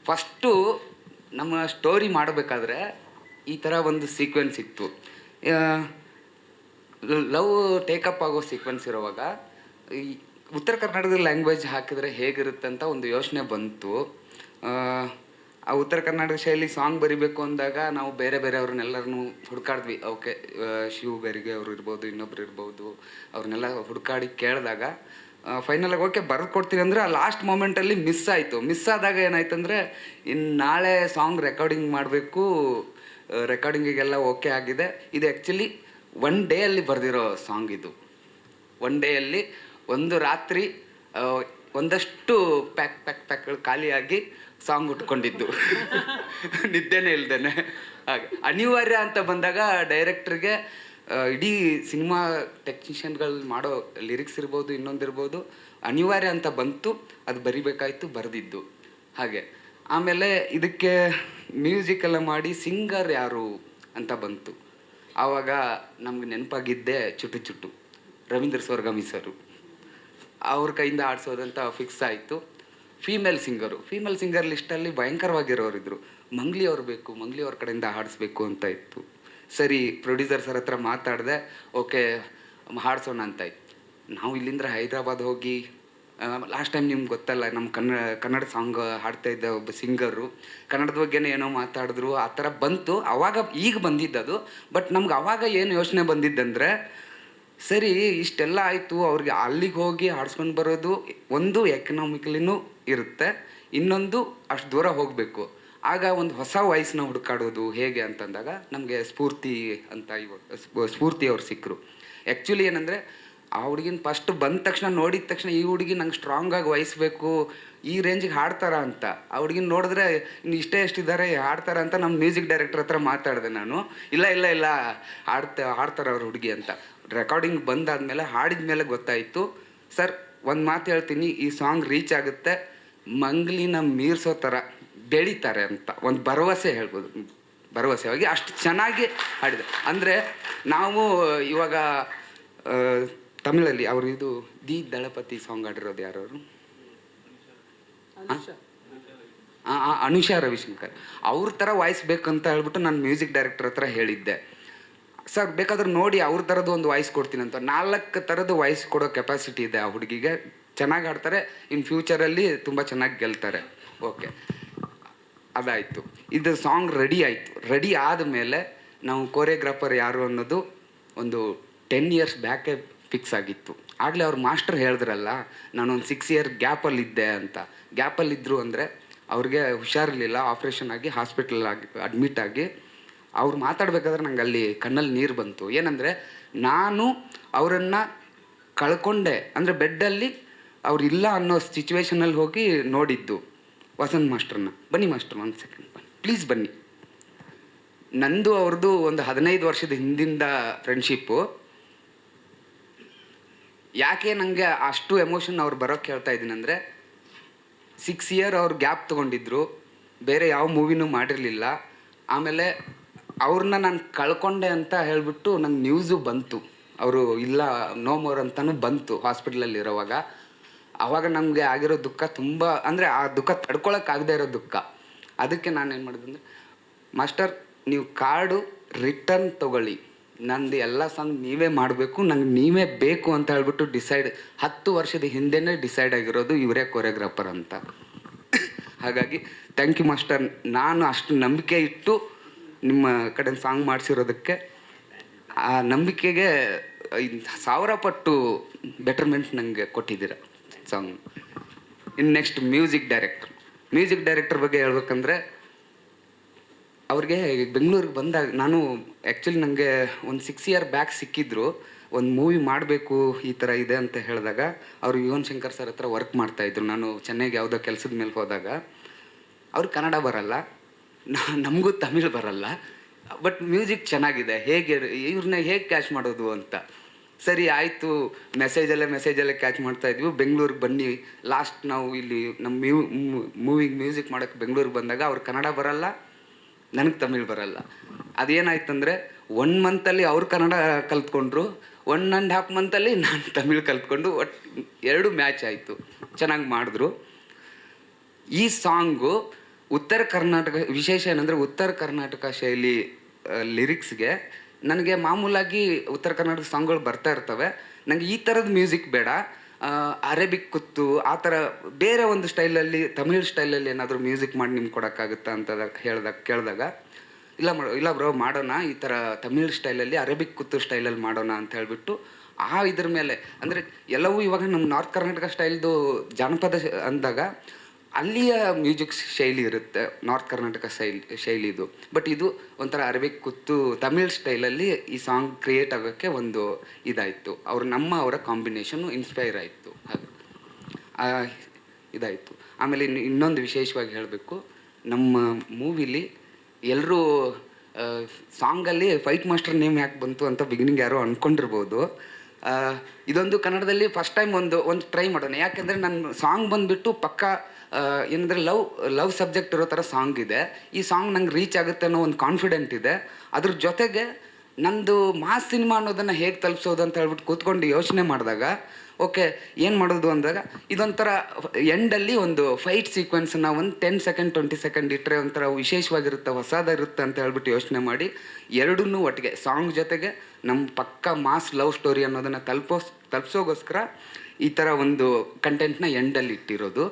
First ನಮ್ಮ story ಮಾಡಬೇಕಾದ್ರೆ ಈ ಥರ ಒಂದು ಸೀಕ್ವೆನ್ಸ್ ಇತ್ತು. ಲವ್ ಟೇಕಪ್ ಆಗೋ ಸೀಕ್ವೆನ್ಸ್ ಇರುವಾಗ ಈ ಉತ್ತರ ಕರ್ನಾಟಕದ ಲ್ಯಾಂಗ್ವೇಜ್ ಹಾಕಿದರೆ ಹೇಗಿರುತ್ತೆ ಅಂತ ಒಂದು ಯೋಚನೆ ಬಂತು. ಆ ಉತ್ತರ ಕರ್ನಾಟಕ ಶೈಲಿ ಸಾಂಗ್ ಬರಿಬೇಕು ಅಂದಾಗ ನಾವು ಬೇರೆ ಬೇರೆಯವ್ರನ್ನೆಲ್ಲರನ್ನೂ ಹುಡುಕಾಡಿದ್ವಿ. ಓಕೆ, ಶಿವ ಬೆರಿಗೆ ಅವರು ಇರ್ಬೋದು, ಇನ್ನೊಬ್ರು ಇರ್ಬೋದು, ಅವ್ರನ್ನೆಲ್ಲ ಹುಡುಕಾಡಿ ಕೇಳಿದಾಗ ಫೈನಲಾಗಿ ಓಕೆ ಬರೆದು ಕೊಡ್ತೀನಿ ಅಂದರೆ ಆ ಲಾಸ್ಟ್ ಮೂಮೆಂಟಲ್ಲಿ ಮಿಸ್ ಆಯಿತು. ಮಿಸ್ ಆದಾಗ ಏನಾಯ್ತು ಅಂದರೆ, ಇನ್ನು ನಾಳೆ ಸಾಂಗ್ ರೆಕಾರ್ಡಿಂಗ್ ಮಾಡಬೇಕು, ರೆಕಾರ್ಡಿಂಗಿಗೆಲ್ಲ ಓಕೆ ಆಗಿದೆ. ಇದು ಆ್ಯಕ್ಚುಲಿ 1 ಡೇಯಲ್ಲಿ ಬರೆದಿರೋ ಸಾಂಗ್ ಇದು. 1 ಡೇಯಲ್ಲಿ ಒಂದು ರಾತ್ರಿ ಒಂದಷ್ಟು ಪ್ಯಾಕ್ಗಳು ಖಾಲಿಯಾಗಿ ಸಾಂಗ್ ಉಟ್ಕೊಂಡಿದ್ದು ನಿದ್ದೆನೇ ಇಲ್ದೇನೆ. ಹಾಗೆ ಅನಿವಾರ್ಯ ಅಂತ ಬಂದಾಗ ಡೈರೆಕ್ಟ್ರಿಗೆ ಇಡೀ ಸಿನಿಮಾ ಟೆಕ್ನಿಷಿಯನ್ಗಳು ಮಾಡೋ ಲಿರಿಕ್ಸ್ ಇರ್ಬೋದು, ಇನ್ನೊಂದಿರ್ಬೋದು, ಅನಿವಾರ್ಯ ಅಂತ ಬಂತು, ಅದು ಬರಿಬೇಕಾಯ್ತು, ಬರೆದಿದ್ದು. ಹಾಗೆ ಆಮೇಲೆ ಇದಕ್ಕೆ ಮ್ಯೂಸಿಕ್ ಎಲ್ಲ ಮಾಡಿ ಸಿಂಗರ್ ಯಾರು ಅಂತ ಬಂತು. ಆವಾಗ ನಮ್ಗೆ ನೆನಪಾಗಿದ್ದೆ ಚುಟು ಚುಟು ರವೀಂದ್ರ ಸ್ವರ್ಗಮಿ ಸರು. ಅವ್ರ ಕೈಯಿಂದ ಆಡಿಸೋದಂತ ಫಿಕ್ಸ್ ಆಯಿತು. ಫೀಮೇಲ್ ಸಿಂಗರ್ ಲಿಸ್ಟಲ್ಲಿ ಭಯಂಕರವಾಗಿರೋರಿದ್ರು. ಮಂಗ್ಲಿ ಅವ್ರು ಬೇಕು, ಮಂಗ್ಲಿ ಅವ್ರ ಕಡೆಯಿಂದ ಹಾಡಿಸ್ಬೇಕು ಅಂತ ಇತ್ತು. ಸರಿ, ಪ್ರೊಡ್ಯೂಸರ್ ಸರ್ ಹತ್ರ ಮಾತಾಡಿದೆ, ಓಕೆ ಹಾಡ್ಸೋಣ ಅಂತಾಯ್ತು. ನಾವು ಇಲ್ಲಿಂದ ಹೈದ್ರಾಬಾದ್ ಹೋಗಿ, ಲಾಸ್ಟ್ ಟೈಮ್ ನಿಮ್ಗೆ ಗೊತ್ತಲ್ಲ, ನಮ್ಮ ಕನ್ನಡ ಸಾಂಗ್ ಹಾಡ್ತಾ ಇದ್ದ ಒಬ್ಬ ಸಿಂಗರು ಕನ್ನಡದ ಬಗ್ಗೆನೇ ಏನೋ ಮಾತಾಡಿದ್ರು, ಆ ಥರ ಬಂತು. ಆವಾಗ ಈಗ ಬಂದಿದ್ದದು. ಬಟ್ ನಮ್ಗೆ ಆವಾಗ ಏನು ಯೋಚನೆ ಬಂದಿದ್ದಂದರೆ, ಸರಿ ಇಷ್ಟೆಲ್ಲ ಆಯಿತು, ಅವ್ರಿಗೆ ಅಲ್ಲಿಗೆ ಹೋಗಿ ಹಾಡ್ಸ್ಕೊಂಡು ಬರೋದು ಒಂದು ಎಕನಾಮಿಕಲಿನೂ ಇರುತ್ತೆ, ಇನ್ನೊಂದು ಅಷ್ಟು ದೂರ ಹೋಗಬೇಕು. ಆಗ ಒಂದು ಹೊಸ ವಾಯ್ಸ್ನ ಹುಡುಕಾಡೋದು ಹೇಗೆ ಅಂತಂದಾಗ ನಮಗೆ ಸ್ಫೂರ್ತಿ ಅವ್ರು ಸಿಕ್ಕರು. ಆ್ಯಕ್ಚುಲಿ ಏನಂದರೆ, ಆ ಹುಡುಗಿನ ಫಸ್ಟ್ ಬಂದ ತಕ್ಷಣ ನೋಡಿದ ತಕ್ಷಣ ಈ ಹುಡುಗಿ ನಂಗೆ ಸ್ಟ್ರಾಂಗಾಗಿ ವಹಿಸ್ಬೇಕು, ಈ ರೇಂಜಿಗೆ ಹಾಡ್ತಾರ ಅಂತ. ಆ ಹುಡುಗಿನ ನೋಡಿದ್ರೆ ಇನ್ನು ಎಷ್ಟಿದ್ದಾರೆ ಹಾಡ್ತಾರ ಅಂತ ನಮ್ಮ ಮ್ಯೂಸಿಕ್ ಡೈರೆಕ್ಟರ್ ಹತ್ರ ಮಾತಾಡಿದೆ ನಾನು. ಇಲ್ಲ ಹಾಡ್ತಾರೆ ಅವ್ರ ಹುಡುಗಿ ಅಂತ. ರೆಕಾರ್ಡಿಂಗ್ ಬಂದಾದಮೇಲೆ ಹಾಡಿದ ಮೇಲೆ ಗೊತ್ತಾಯಿತು, ಸರ್ ಒಂದು ಮಾತು ಹೇಳ್ತೀನಿ, ಈ ಸಾಂಗ್ ರೀಚ್ ಆಗುತ್ತೆ, ಮಂಗ್ಲಿನ ಮೀರ್ಸೋ ಥರ ಬೆಳೀತಾರೆ ಅಂತ ಒಂದು ಭರವಸೆ ಹೇಳ್ಬೋದು. ಭರವಸೆಯಾಗಿ ಅಷ್ಟು ಚೆನ್ನಾಗಿ ಹಾಡಿದೆ. ಅಂದರೆ ನಾವು ಇವಾಗ ತಮಿಳಲ್ಲಿ ಅವರು ಇದು ದಿ ದಳಪತಿ ಸಾಂಗ್ ಆಡಿರೋದು ಯಾರವರು? ಅನುಷಾ ರವಿಶಂಕರ್. ಅವ್ರ ಥರ ವಾಯ್ಸ್ ಬೇಕಂತ ಹೇಳ್ಬಿಟ್ಟು ನಾನು ಮ್ಯೂಸಿಕ್ ಡೈರೆಕ್ಟರ್ ಹತ್ರ ಹೇಳಿದ್ದೆ. ಸರ್ ಬೇಕಾದ್ರೆ ನೋಡಿ ಅವ್ರ ಥರದ್ದು ಒಂದು ವಾಯ್ಸ್ ಕೊಡ್ತೀನಿ ಅಂತ. 4 ಥರದ್ದು ವಾಯ್ಸ್ ಕೊಡೋ ಕೆಪಾಸಿಟಿ ಇದೆ ಆ ಹುಡುಗಿಗೆ. ಚೆನ್ನಾಗಿ ಆಡ್ತಾರೆ, ಇನ್ ಫ್ಯೂಚರಲ್ಲಿ ತುಂಬ ಚೆನ್ನಾಗಿ ಗೆಲ್ತಾರೆ. ಓಕೆ, ಅದಾಯಿತು. ಇದು ಸಾಂಗ್ ರೆಡಿ ಆಯಿತು. ರೆಡಿ ಆದಮೇಲೆ ನಾವು ಕೋರಿಯೋಗ್ರಾಫರ್ ಯಾರು ಅನ್ನೋದು ಒಂದು 10 ಇಯರ್ಸ್ ಬ್ಯಾಕೆ ಫಿಕ್ಸ್ ಆಗಿತ್ತು. ಆಗಲೇ ಅವ್ರು ಮಾಸ್ಟರ್ ಹೇಳಿದ್ರಲ್ಲ, ನಾನೊಂದು 6 ಇಯರ್ ಗ್ಯಾಪಲ್ಲಿದ್ದೆ ಅಂತ. ಗ್ಯಾಪಲ್ಲಿದ್ದರು ಅಂದರೆ ಅವ್ರಿಗೆ ಹುಷಾರಿರಲಿಲ್ಲ, ಆಪ್ರೇಷನ್ ಆಗಿ ಹಾಸ್ಪಿಟಲ್ ಅಡ್ಮಿಟ್ ಆಗಿ. ಅವ್ರು ಮಾತಾಡ್ಬೇಕಾದ್ರೆ ನಂಗೆ ಅಲ್ಲಿ ಕಣ್ಣಲ್ಲಿ ನೀರು ಬಂತು. ಏನಂದರೆ, ನಾನು ಅವರನ್ನು ಕಳ್ಕೊಂಡೆ, ಅಂದರೆ ಬೆಡ್ಡಲ್ಲಿ ಅವ್ರು ಇಲ್ಲ ಅನ್ನೋ ಸಿಚುವೇಶನಲ್ಲಿ ಹೋಗಿ ನೋಡಿದ್ದು ವಸಂತ್ ಮಾಸ್ಟರ್ನ. ಬನ್ನಿ ಮಾಸ್ಟರ್, 1 ಸೆಕೆಂಡ್ ಬನ್ನಿ, ಪ್ಲೀಸ್ ಬನ್ನಿ. ನಂದು ಅವ್ರದ್ದು ಒಂದು 15 ವರ್ಷದ ಹಿಂದಿಂದ ಫ್ರೆಂಡ್ಶಿಪ್ಪು. ಯಾಕೆ ನನಗೆ ಅಷ್ಟು ಎಮೋಷನ್ ಅವ್ರು ಬರೋಕ್ಕೆ ಹೇಳ್ತಾ ಇದ್ದೀನಿ ಅಂದರೆ, 6 ಇಯರ್ ಅವ್ರು ಗ್ಯಾಪ್ ತೊಗೊಂಡಿದ್ರು, ಬೇರೆ ಯಾವ ಮೂವಿನೂ ಮಾಡಿರಲಿಲ್ಲ. ಆಮೇಲೆ ಅವ್ರನ್ನ ನಾನು ಕಳ್ಕೊಂಡೆ ಅಂತ ಹೇಳಿಬಿಟ್ಟು ನಂಗೆ ನ್ಯೂಸು ಬಂತು, ಅವರು ಇಲ್ಲ ನೋ ಮೋರ್ ಅಂತಲೂ ಬಂತು ಹಾಸ್ಪಿಟ್ಲಲ್ಲಿರೋವಾಗ. ಆವಾಗ ನಮಗೆ ಆಗಿರೋ ದುಃಖ ತುಂಬ, ಅಂದರೆ ಆ ದುಃಖ ತಡ್ಕೊಳಕ್ಕಾಗದೇ ಇರೋ ದುಃಖ. ಅದಕ್ಕೆ ನಾನು ಏನು ಮಾಡಿದೆ ಅಂದರೆ, ಮಾಸ್ಟರ್ ನೀವು ಕಾರ್ಡು ರಿಟರ್ನ್ ತೊಗೊಳ್ಳಿ, ನಂದು ಎಲ್ಲ ಸಾಂಗ್ ನೀವೇ ಮಾಡಬೇಕು, ನಂಗೆ ನೀವೇ ಬೇಕು ಅಂತ ಹೇಳ್ಬಿಟ್ಟು 10 ವರ್ಷದ ಹಿಂದೆನೇ ಡಿಸೈಡ್ ಆಗಿರೋದು ಇವರೇ ಕೊರಿಯೋಗ್ರಾಫರ್ ಅಂತ. ಹಾಗಾಗಿ ಥ್ಯಾಂಕ್ ಯು ಮಾಸ್ಟರ್. ನಾನು ಅಷ್ಟು ನಂಬಿಕೆ ಇಟ್ಟು ನಿಮ್ಮ ಕಡೆ ಸಾಂಗ್ ಮಾಡಿಸಿರೋದಕ್ಕೆ, ಆ ನಂಬಿಕೆಗೆ 1000 ಪಟ್ಟು ಬೆಟರ್ಮೆಂಟ್ ನನಗೆ ಕೊಟ್ಟಿದ್ದೀರ ಸಾಂಗ್. ಇನ್ನು ನೆಕ್ಸ್ಟ್ ಮ್ಯೂಸಿಕ್ ಡೈರೆಕ್ಟರ್ ಬಗ್ಗೆ ಹೇಳ್ಬೇಕಂದ್ರೆ, ಅವ್ರಿಗೆ ಬೆಂಗಳೂರಿಗೆ ಬಂದಾಗ ನಾನು ಆ್ಯಕ್ಚುಲಿ ನನಗೆ ಒಂದು 6 ಇಯರ್ ಬ್ಯಾಕ್ ಸಿಕ್ಕಿದ್ರು. ಒಂದು ಮೂವಿ ಮಾಡಬೇಕು ಈ ಥರ ಇದೆ ಅಂತ ಹೇಳಿದಾಗ ಅವರು ಯುವನ್ ಶಂಕರ್ ಸರ್ ಹತ್ರ ವರ್ಕ್ ಮಾಡ್ತಾಯಿದ್ರು. ನಾನು ಚೆನ್ನೈಗೆ ಯಾವುದೋ ಕೆಲಸದ ಮೇಲೆ ಹೋದಾಗ, ಅವ್ರಿಗೆ ಕನ್ನಡ ಬರಲ್ಲ, ನಮಗೂ ತಮಿಳು ಬರಲ್ಲ, ಬಟ್ ಮ್ಯೂಸಿಕ್ ಚೆನ್ನಾಗಿದೆ, ಇವ್ರನ್ನ ಹೇಗೆ ಕ್ಯಾಚ್ ಮಾಡೋದು ಅಂತ. ಸರಿ ಆಯಿತು, ಮೆಸೇಜಲ್ಲೇ ಕ್ಯಾಚ್ ಮಾಡ್ತಾಯಿದ್ವಿ. ಬೆಂಗಳೂರಿಗೆ ಬನ್ನಿ, ಲಾಸ್ಟ್ ನಾವು ಇಲ್ಲಿ ನಮ್ಮ ಮೂವಿಗೆ ಮ್ಯೂಸಿಕ್ ಮಾಡೋಕ್ಕೆ ಬೆಂಗಳೂರಿಗೆ ಬಂದಾಗ ಅವ್ರು ಕನ್ನಡ ಬರಲ್ಲ, ನನಗೆ ತಮಿಳು ಬರಲ್ಲ. ಅದೇನಾಯ್ತಂದರೆ 1 ಮಂತಲ್ಲಿ ಅವ್ರು ಕನ್ನಡ ಕಲ್ತ್ಕೊಂಡ್ರು, 1.5 ಮಂತಲ್ಲಿ ನಾನು ತಮಿಳು ಕಲ್ತ್ಕೊಂಡು, ಒಟ್ಟು 2 ಮ್ಯಾಚ್ ಆಯಿತು. ಚೆನ್ನಾಗಿ ಮಾಡಿದ್ರು. ಈ ಸಾಂಗು ಉತ್ತರ ಕರ್ನಾಟಕ ವಿಶೇಷ ಏನಂದರೆ ಉತ್ತರ ಕರ್ನಾಟಕ ಶೈಲಿ ಲಿರಿಕ್ಸ್ಗೆ ನನಗೆ ಮಾಮೂಲಾಗಿ ಉತ್ತರ ಕರ್ನಾಟಕ ಸಾಂಗ್ಗಳು ಬರ್ತಾ ಇರ್ತವೆ. ನನಗೆ ಈ ಥರದ ಮ್ಯೂಸಿಕ್ ಬೇಡ, ಅರೇಬಿಕ್ ಕುತ್ತು ಆ ಥರ ಬೇರೆ ಒಂದು ಸ್ಟೈಲಲ್ಲಿ ತಮಿಳ್ ಸ್ಟೈಲಲ್ಲಿ ಏನಾದರೂ ಮ್ಯೂಸಿಕ್ ಮಾಡಿ ನಿಮ್ಗೆ ಕೊಡೋಕ್ಕಾಗುತ್ತಾ ಅಂತ ಕೇಳಿದಾಗ ಇಲ್ಲ ಬ್ರೋ ಮಾಡೋಣ, ಈ ಥರ ತಮಿಳ್ ಸ್ಟೈಲಲ್ಲಿ ಅರೇಬಿಕ್ ಕುತ್ತು ಸ್ಟೈಲಲ್ಲಿ ಮಾಡೋಣ ಅಂತ ಹೇಳಿಬಿಟ್ಟು ಇದ್ರ ಮೇಲೆ ಅಂದರೆ ಎಲ್ಲವೂ ಇವಾಗ ನಮ್ಮ ನಾರ್ತ್ ಕರ್ನಾಟಕ ಸ್ಟೈಲ್ದು ಜಾನಪದ ಅಂದಾಗ ಅಲ್ಲಿಯ ಮ್ಯೂಸಿಕ್ ಶೈಲಿ ಇರುತ್ತೆ, ನಾರ್ತ್ ಕರ್ನಾಟಕ ಶೈಲಿದು. ಬಟ್ ಇದು ಒಂಥರ ಅರೇಬಿಕ್ ಕುತ್ತು ತಮಿಳ್ ಸ್ಟೈಲಲ್ಲಿ ಈ ಸಾಂಗ್ ಕ್ರಿಯೇಟ್ ಆಗೋಕ್ಕೆ ಒಂದು ಇದಾಯಿತು. ಅವರ ಕಾಂಬಿನೇಷನ್ನು ಇನ್ಸ್ಪೈರ್ ಆಯಿತು, ಹಾಗೆ ಇದಾಯಿತು. ಆಮೇಲೆ ಇನ್ನೊಂದು ವಿಶೇಷವಾಗಿ ಹೇಳಬೇಕು, ನಮ್ಮ ಮೂವಿಲಿ ಎಲ್ಲರೂ ಸಾಂಗಲ್ಲಿ ಫೈಟ್ ಮಾಸ್ಟರ್ ನೇಮ್ ಯಾಕೆ ಬಂತು ಅಂತ ಬಿಗಿನಿಂಗ್ ಯಾರೋ ಅಂದ್ಕೊಂಡಿರ್ಬೋದು. ಇದೊಂದು ಕನ್ನಡದಲ್ಲಿ ಫಸ್ಟ್ ಟೈಮ್ ಒಂದು ಟ್ರೈ ಮಾಡೋಣ. ಯಾಕೆಂದರೆ ನನ್ನ ಸಾಂಗ್ ಬಂದುಬಿಟ್ಟು ಪಕ್ಕ ಏನಂದರೆ ಲವ್ ಸಬ್ಜೆಕ್ಟ್ ಇರೋ ಥರ ಸಾಂಗ್ ಇದೆ. ಈ ಸಾಂಗ್ ನಂಗೆ ರೀಚ್ ಆಗುತ್ತೆ ಅನ್ನೋ ಒಂದು ಕಾನ್ಫಿಡೆಂಟ್ ಇದೆ. ಅದ್ರ ಜೊತೆಗೆ ನಂದು ಮಾಸ್ ಸಿನಿಮಾ ಅನ್ನೋದನ್ನು ಹೇಗೆ ತಲುಪಿಸೋದು ಅಂತ ಹೇಳ್ಬಿಟ್ಟು ಕೂತ್ಕೊಂಡು ಯೋಚನೆ ಮಾಡಿದಾಗ ಓಕೆ ಏನು ಮಾಡೋದು ಅಂದಾಗ ಇದೊಂಥರ ಎಂಡಲ್ಲಿ ಒಂದು ಫೈಟ್ ಸೀಕ್ವೆನ್ಸನ್ನ ಒಂದು 10 ಸೆಕೆಂಡ್ 20 ಸೆಕೆಂಡ್ ಇಟ್ಟರೆ ಒಂಥರ ವಿಶೇಷವಾಗಿರುತ್ತೆ, ಹೊಸದಾಗಿರುತ್ತೆ ಅಂತ ಹೇಳ್ಬಿಟ್ಟು ಯೋಚನೆ ಮಾಡಿ ಎರಡನ್ನೂ ಒಟ್ಟಿಗೆ ಸಾಂಗ್ ಜೊತೆಗೆ ನಮ್ಮ ಪಕ್ಕ ಮಾಸ್ ಲವ್ ಸ್ಟೋರಿ ಅನ್ನೋದನ್ನು ತಲುಪಿಸೋಗೋಸ್ಕರ ಈ ಥರ ಒಂದು ಕಂಟೆಂಟ್ನ ಎಂಡಲ್ಲಿ ಇಟ್ಟಿರೋದು.